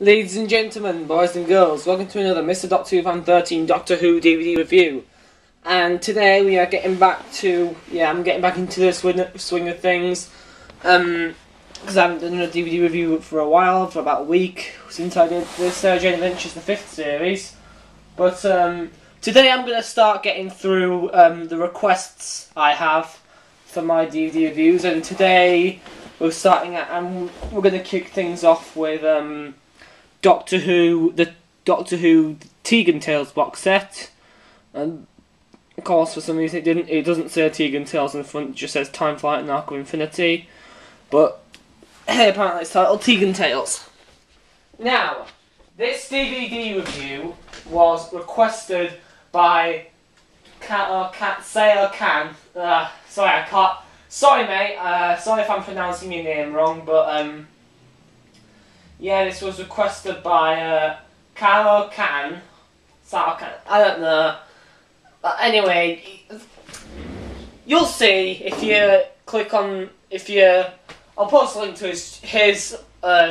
Ladies and gentlemen, boys and girls, welcome to another Mr. Doctor Who Fan 13 Doctor Who DVD review. And today we are getting back to, I'm getting back into the swing of things. Because I haven't done a DVD review for a while, for about a week, since I did the Sarah Jane Adventures, the 5th series. But today I'm going to start getting through the requests I have for my DVD reviews. And today we're starting at, we're going to kick things off with the Doctor Who Tegan Tales box set. And of course, for some reason it doesn't say Tegan Tales in the front, it just says Time Flight and Arc of Infinity. But hey, apparently it's titled Tegan Tales. Now, this DVD review was requested by sorry mate, sorry if I'm pronouncing your name wrong, but yeah, this was requested by I don't know. But anyway, you'll see if you click on, I'll post a link to his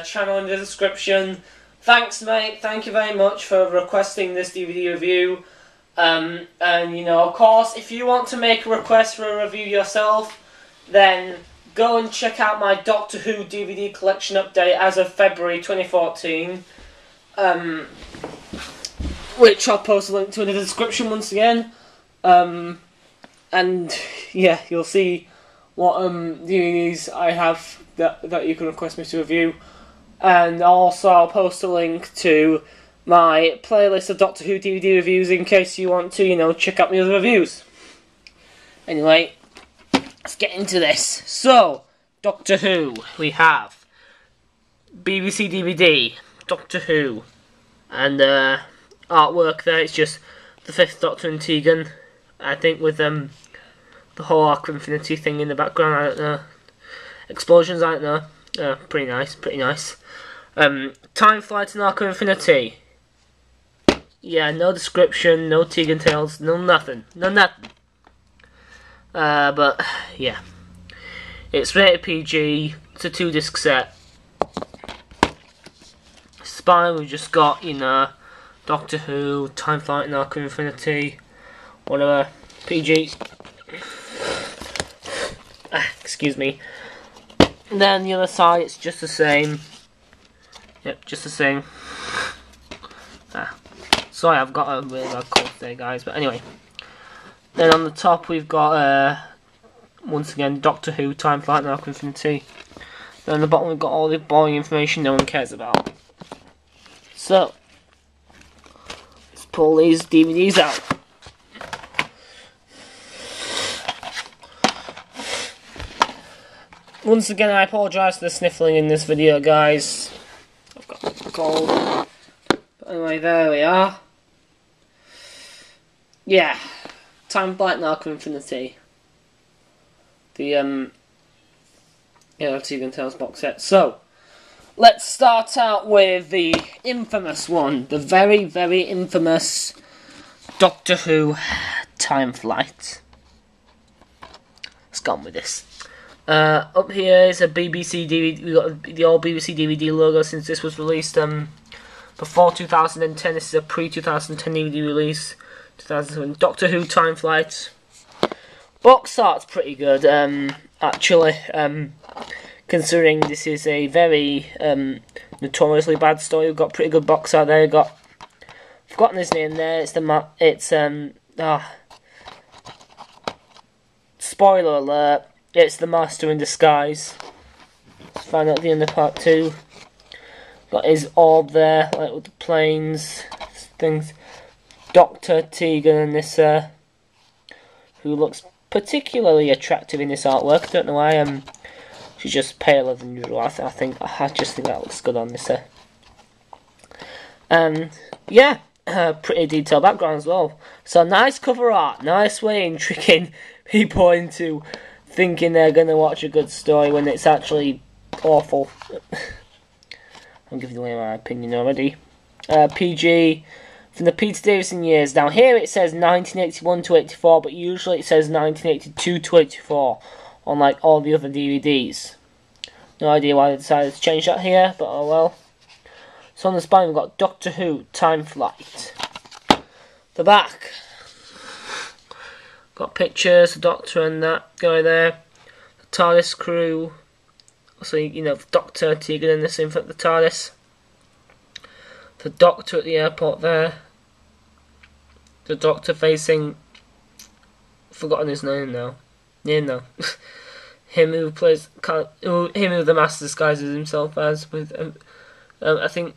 channel in the description. Thanks mate, thank you very much for requesting this DVD review. And you know, of course, if you want to make a request for a review yourself, then go and check out my Doctor Who DVD collection update as of February 2014. Which I'll post a link to in the description once again. And yeah, you'll see what DVDs I have that you can request me to review. And also I'll post a link to my playlist of Doctor Who DVD reviews in case you want to, you know, check out my other reviews. Anyway, let's get into this. So, Doctor Who, we have BBC DVD, Doctor Who, and artwork there, it's just the 5th Doctor and Tegan, I think, with the whole Arc of Infinity thing in the background, I don't know. Explosions, I don't know. Pretty nice, pretty nice. Time Flight and Arc of Infinity. Yeah, no description, no Tegan Tales, no nothing. No nothing. But, yeah. It's rated PG, it's a 2-disc set. Spine, we've just got, you know, Doctor Who, Time Flight and Arc of Infinity, whatever, PG. Excuse me. And then the other side, it's just the same. Yep, just the same. Sorry, I've got a really bad cold today, guys, but anyway. Then on the top, we've got, once again, Doctor Who, Time Flight and Arc of Infinity. Then on the bottom, we've got all the boring information no one cares about. So, let's pull these DVDs out. Once again, I apologise for the sniffling in this video, guys. I've got a cold. But anyway, there we are. Yeah, Time Flight and Arc of Infinity. The Tegan Tales box set. So, let's start out with the infamous one, the very, very infamous Doctor Who Time Flight. Let's go on with this. Up here is a BBC DVD. We got the old BBC DVD logo since this was released before 2010. This is a pre-2010 DVD release. 2007 Doctor Who Time Flight. Box art's pretty good, actually. Considering this is a very notoriously bad story, we've got pretty good box art there. We've got, forgotten his name there. Spoiler alert. It's the Master in Disguise. Let's find out at the end of part 2. Got his orb there, like with the planes, things. Dr. Tegan and Nyssa, who looks particularly attractive in this artwork. I don't know why. She's just paler than usual. I just think that looks good on Nyssa. And yeah, pretty detailed background as well. So nice cover art, nice way in tricking people into thinking they're going to watch a good story when it's actually awful. I'm giving away my opinion already. PG from the Peter Davison years. Now here it says 1981 to 84, but usually it says 1982 to 84 on like all the other DVDs. No idea why they decided to change that here, but oh well. So on the spine we've got Doctor Who, Time Flight. The back, got pictures, the Doctor and that guy there, the TARDIS crew, so you know, Doctor, Tegan and Nyssa in front of the TARDIS, the Doctor at the airport there, the Doctor facing, forgotten his name now, yeah, no, him who plays, him who the Master disguises himself as, with, I think,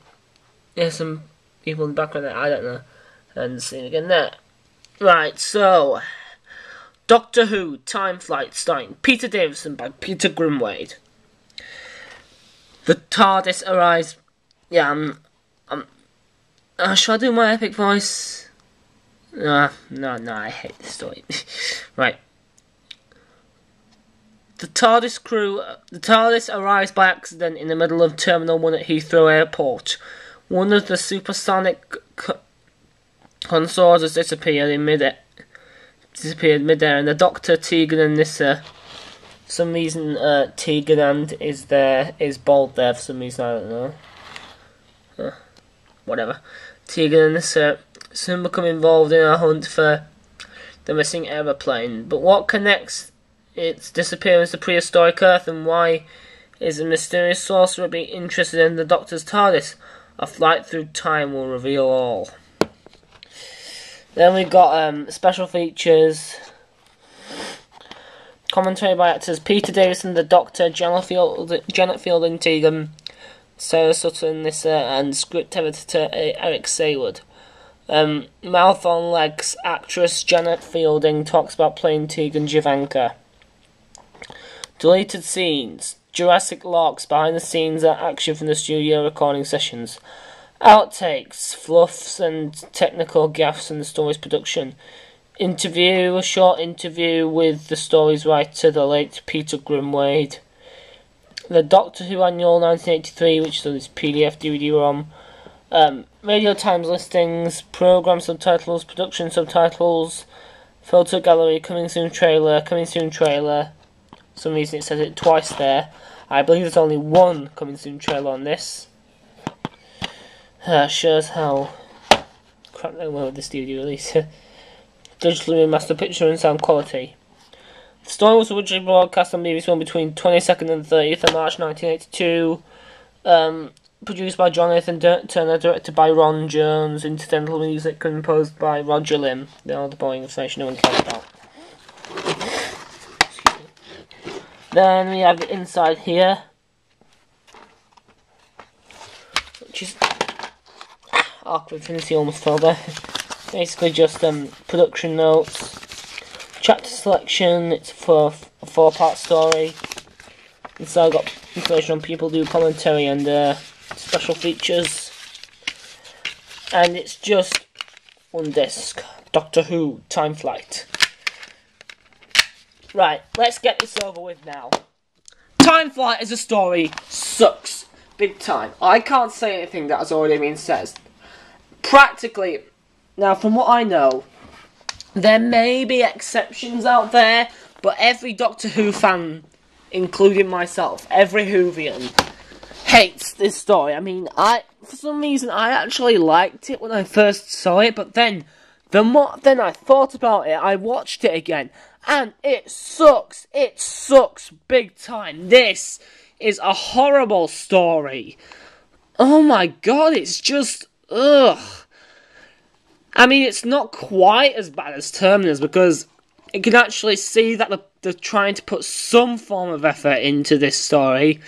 there's some people in the background there, I don't know, and see it again there. Right, so, Doctor Who, Time Flight, starring Peter Davison by Peter Grimwade. The TARDIS arrives, yeah, shall I do my epic voice? No, I hate this story. Right. The TARDIS arrives by accident in the middle of Terminal 1 at Heathrow Airport. One of the supersonic Concordes has disappeared mid-air, and the Doctor, Tegan and Nyssa, for some reason, Tegan and is bold there for some reason, I don't know. Whatever. Tegan and Nyssa soon become involved in a hunt for the missing aeroplane. But what connects its disappearance to prehistoric Earth, and why is a mysterious sorcerer being interested in the Doctor's TARDIS? A flight through time will reveal all. Then we've got special features. Commentary by actors Peter Davison, the Doctor, Janet Fielding, Tegan, Sarah Sutton, Nyssa, and script editor Eric Saywood. Mouth on Legs actress Janet Fielding talks about playing Tegan Javanka. Deleted scenes. Jurassic Larks behind the scenes action from the studio recording sessions. Outtakes, fluffs and technical gaffes in the story's production. A short interview with the story's writer, the late Peter Grimwade. The Doctor Who Annual 1983, which is on this PDF DVD-ROM. Radio times listings, program subtitles, production subtitles, photo gallery, coming soon trailer. For some reason it says it twice there. I believe there's only one coming soon trailer on this. Shows how crap they were with the studio release. Digitally remastered picture and sound quality. The story was originally broadcast on BBC One between 22nd and 30th of March 1982. Produced by Jonathan Turner, directed by Ron Jones, incidental music composed by Roger Lim. All the boring information no one cares about. Then we have the inside here, which is awkward for Infinity almost fell there. Basically just production notes, chapter selection. It's for a 4-part story. Inside I've got information on people do commentary and special features. And it's just one disc. Doctor Who, Time Flight. Right, let's get this over with now. Time Flight as a story sucks. Big time. I can't say anything that has already been said. Practically, now from what I know, there may be exceptions out there, but every Doctor Who fan, including myself, every Whovian, hates this story. I mean, for some reason, I actually liked it when I first saw it, but then I thought about it, I watched it again, and it sucks. It sucks big time. This is a horrible story. Oh my god, it's just, ugh. I mean, it's not quite as bad as Terminus, because you can actually see that they're trying to put some form of effort into this story,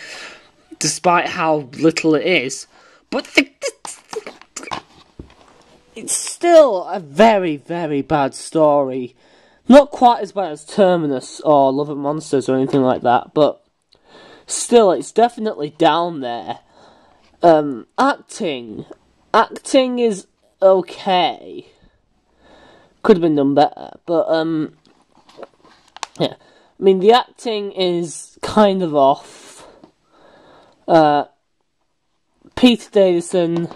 despite how little it is. But it's still a very, very bad story. Not quite as bad as Terminus or Love and Monsters or anything like that, but still, it's definitely down there. Acting is okay. Could have been done better, but yeah. I mean, the acting is kind of off. Peter Davison,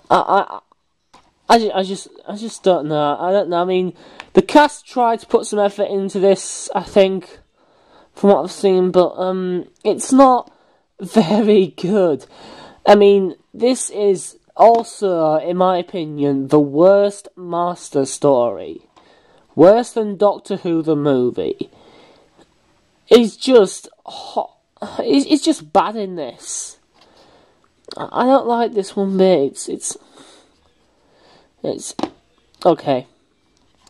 I just don't know. I don't know. I mean, the cast tried to put some effort into this, I think, from what I've seen, but it's not very good. I mean, this is also, in my opinion, the worst Master story. Worse than Doctor Who the movie. It's just it's just bad in this. I don't like this one bit. It's okay.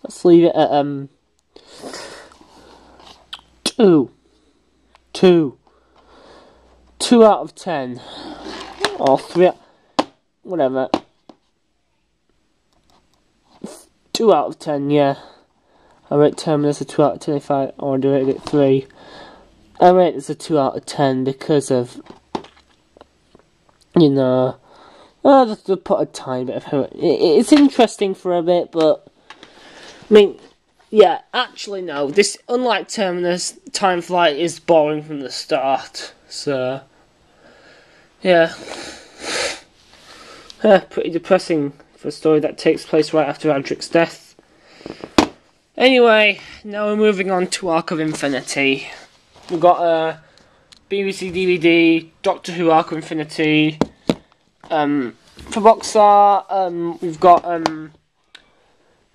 Let's leave it at 2 out of 10 or 3, whatever. 2 out of 10, yeah. I rate Terminus a 2 out of 10 if I already rated it 3. I rate this a 2 out of 10 because of, you know, just to put a tiny bit of her. It's interesting for a bit, but I mean, yeah, actually no. This, unlike Terminus, Time Flight is boring from the start. So, yeah, pretty depressing for a story that takes place right after Adric's death. Anyway, now we're moving on to Arc of Infinity. We've got a BBC DVD, Doctor Who Arc of Infinity. For box art, we've got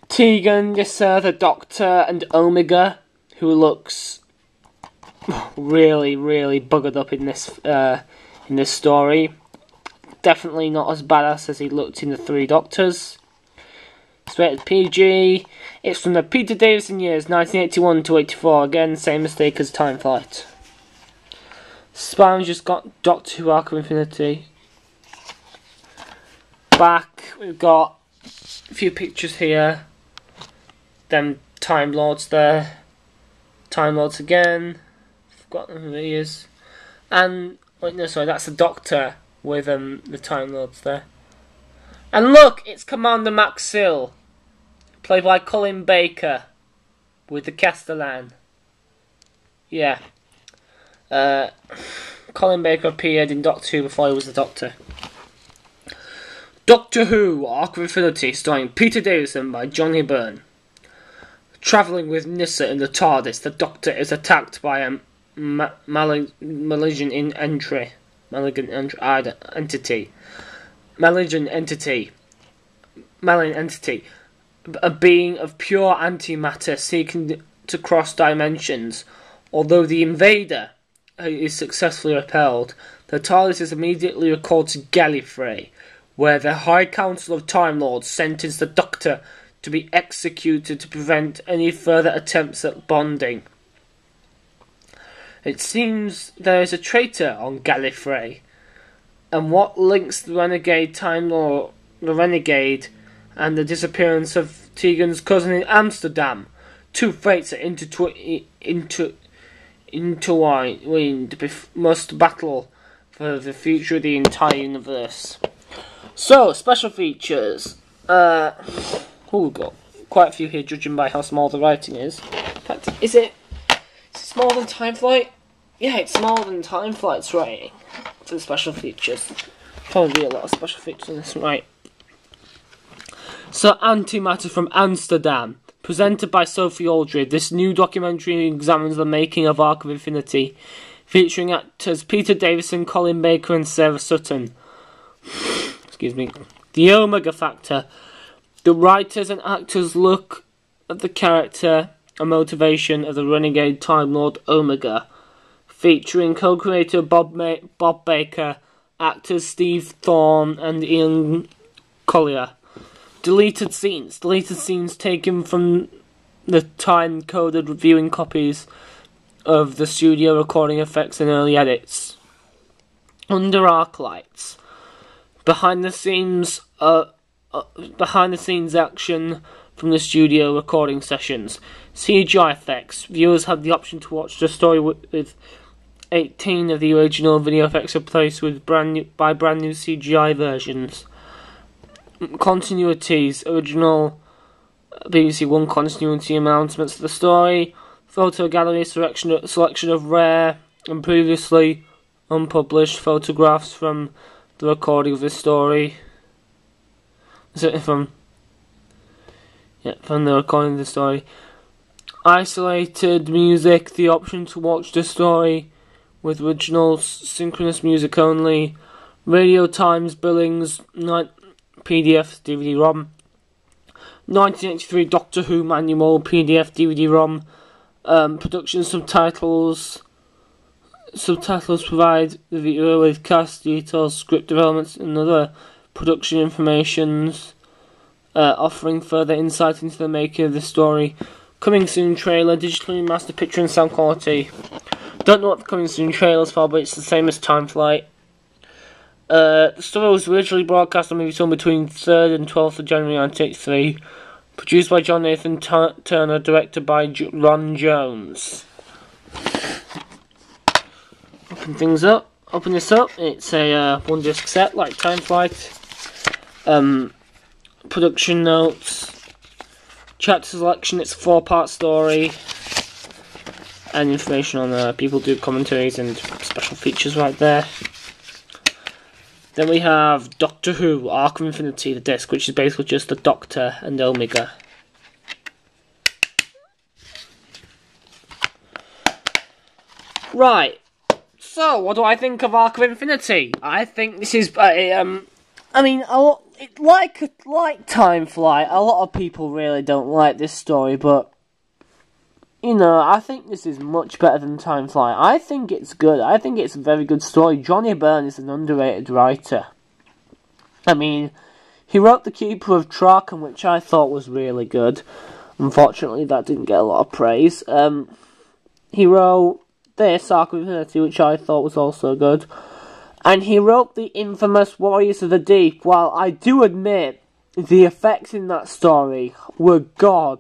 Tegan, Nyssa, the Doctor, and Omega, who looks really, really buggered up in this story. Definitely not as badass as he looked in the Three Doctors. It's rated PG. It's from the Peter Davison years, 1981 to 84. Again, same mistake as Time Flight. Spine's just got Doctor Who Arc of Infinity. Back, we've got a few pictures here. Them Time Lords there. Time Lords again. Forgotten who he is. And, wait, no, sorry, that's the Doctor with the Time Lords there. And look, it's Commander Maxil, played by Colin Baker, with the Castellan. Yeah. Colin Baker appeared in Doctor Who before he was the Doctor. Doctor Who Arc of Infinity, starring Peter Davison by Johnny Byrne. Travelling with Nyssa in the TARDIS, the Doctor is attacked by a malign entity, a being of pure antimatter seeking to cross dimensions. Although the invader is successfully repelled, the TARDIS is immediately recalled to Gallifrey, where the High Council of Time Lords sentence the Doctor to be executed to prevent any further attempts at bonding. It seems there is a traitor on Gallifrey, and what links the renegade Time Lord, the renegade, and the disappearance of Tegan's cousin in Amsterdam? Two fates are intertwined, must battle for the future of the entire universe. So, special features. We've got quite a few here, judging by how small the writing is. In fact, is it smaller than Time Flight? Yeah, it's smaller than Time Flight's writing for the special features. Probably a lot of special features in this, right? So, Antimatter from Amsterdam, presented by Sophie Aldred. This new documentary examines the making of Arc of Infinity, featuring actors Peter Davison, Colin Baker, and Sarah Sutton. Excuse me. The Omega Factor. The writers and actors look at the character and motivation of the renegade Time Lord Omega, featuring co-creator Bob Baker, actors Steve Thorne and Ian Collier. Deleted scenes taken from the time-coded viewing copies of the studio recording effects and early edits. Under arc lights. Behind the scenes action from the studio recording sessions. CGI effects. Viewers had the option to watch the story with 18 of the original video effects replaced with brand new CGI versions. Continuities. Original BBC One continuity announcements of the story. Photo gallery selection of rare and previously unpublished photographs from the recording of the story. From the recording of the story. Isolated music, the option to watch the story with original synchronous music only. Radio Times, Billings, PDF, DVD-ROM. 1983 Doctor Who Manual, PDF, DVD-ROM. Production subtitles. Subtitles provide the viewer with cast details, script developments, and other production informations, offering further insight into the making of the story. Coming soon trailer, digitally mastered picture and sound quality. Don't know what the coming soon trailer's for, but it's the same as Time Flight. The story was originally broadcast on Movie between 3rd and 12th of January 1983. Produced by John Nathan Turner, directed by Ron Jones. Open this up. It's a one disc set like Time Flight. Production notes. Chapter selection. It's a 4-part story. And information on people do commentaries and special features right there. Then we have Doctor Who, Arc of Infinity, the disc, which is basically just the Doctor and Omega. Right. So, what do I think of Arc of Infinity? I think this is, I mean, like Time Flight, a lot of people really don't like this story, but, you know, I think this is much better than Time Flight. I think it's good. I think it's a very good story. Johnny Byrne is an underrated writer. I mean, he wrote The Keeper of Traken, which I thought was really good. Unfortunately, that didn't get a lot of praise. He wrote this, Arc of Infinity, which I thought was also good. And he wrote the infamous Warriors of the Deep. While I do admit, the effects in that story were god-awful,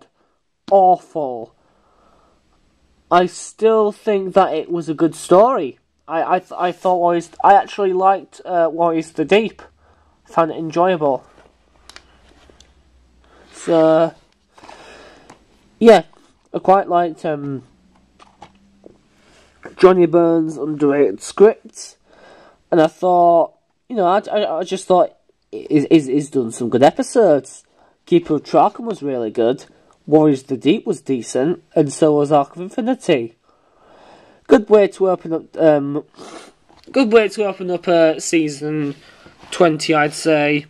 I still think that it was a good story. I thought Warriors... I actually liked Warriors of the Deep. I found it enjoyable. So... yeah, I quite liked Johnny Byrne's underrated script. And I thought... you know, I just thought he's done some good episodes. Keeper of Traken was really good. Warriors of the Deep was decent, and so was Arc of Infinity. Good way to open up season 20, I'd say.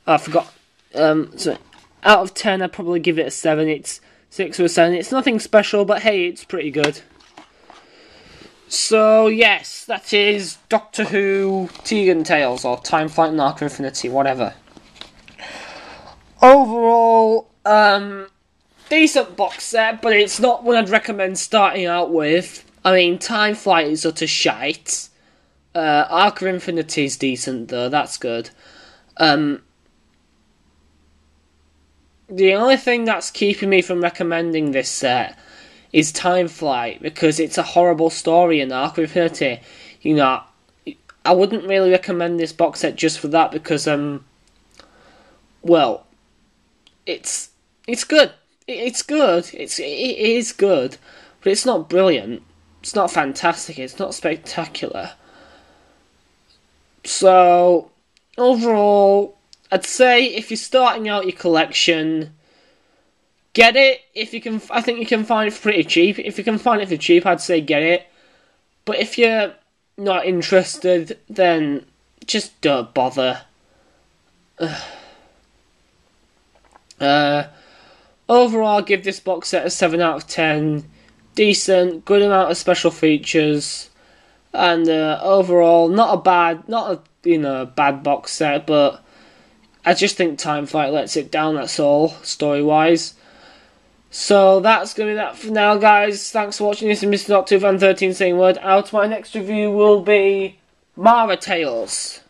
I forgot. So out of 10, I'd probably give it a 7. It's 6 or a 7. It's nothing special, but hey, it's pretty good. So yes, that is Doctor Who Tegan Tales, or Time Flight and Arc of Infinity, whatever. Overall, decent box set, but it's not one I'd recommend starting out with. I mean, Time Flight is utter shite. Arc of Infinity is decent, though, that's good. The only thing that's keeping me from recommending this set is Time Flight, because it's a horrible story in Arc of Infinity. You know, I wouldn't really recommend this box set just for that, because, well... It's good. It's good. It is good, but it's not brilliant. It's not fantastic. It's not spectacular. So overall, I'd say if you're starting out your collection, get it. If you can, I think you can find it pretty cheap. If you can find it for cheap, I'd say get it. But if you're not interested, then just don't bother. Overall, I'll give this box set a 7 out of 10. Decent, good amount of special features, and overall, not a bad box set, but I just think Time Flight lets it down, that's all, story-wise. So that's going to be that for now, guys. Thanks for watching. This is Mr. Doctor 2013 saying word out. My next review will be Mara Tales.